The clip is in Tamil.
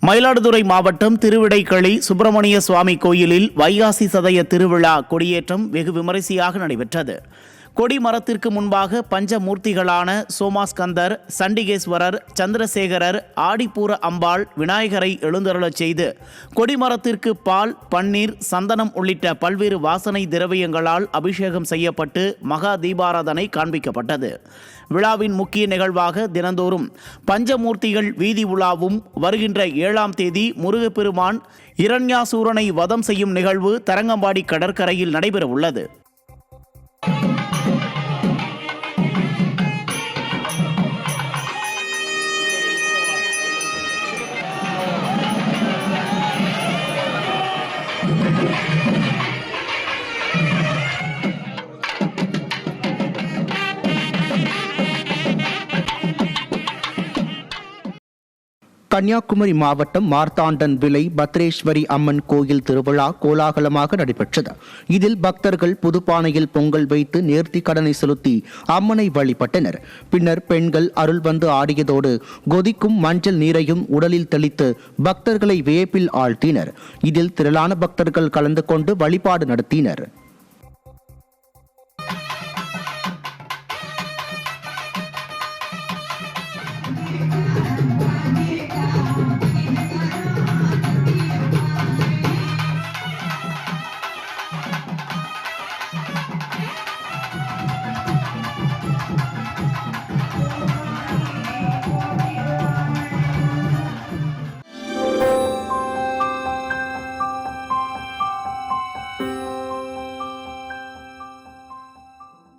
மயிலாடுதுறை மாவட்டம் திருவிடைக்களி சுப்பிரமணிய சுவாமி கோயிலில் வைகாசி சதய திருவிழா கொடியேற்றம் வெகு விமரிசையாக நடைபெற்றது. கொடிமரத்திற்கு முன்பாக பஞ்சமூர்த்திகளான சோமாஸ்கந்தர், சண்டிகேஸ்வரர், சந்திரசேகரர், ஆடிப்பூர அம்பாள், விநாயகரை எழுந்தருளச் செய்து கொடிமரத்திற்கு பால், பன்னீர், சந்தனம் உள்ளிட்ட பல்வேறு வாசனை திரவியங்களால் அபிஷேகம் செய்யப்பட்டு மகா தீபாராதனை காண்பிக்கப்பட்டது. விழாவின் முக்கிய நிகழ்வாக தினந்தோறும் பஞ்சமூர்த்திகள் வீதி உலாவும், வருகின்ற 7ஆம் தேதி முருகப்பெருமான் இரண்யாசூரனை வதம் செய்யும் நிகழ்வு தரங்கம்பாடி கடற்கரையில் நடைபெறவுள்ளது. கன்னியாகுமரி மாவட்டம் மார்த்தாண்டன் விலை பத்ரேஸ்வரி அம்மன் கோயில் திருவிழா கோலாகலமாக நடைபெற்றது. இதில் பக்தர்கள் புதுப்பானையில் பொங்கல் வைத்து நேர்த்தி கடனை செலுத்தி அம்மனை வழிபட்டனர். பின்னர் பெண்கள் அருள் வந்து ஆடியதோடு கொதிக்கும் மஞ்சள் நீரையும் உடலில் தெளித்து பக்தர்களை வியப்பில் ஆழ்த்தினர். இதில் திரளான பக்தர்கள் கலந்து கொண்டு வழிபாடு நடத்தினர்.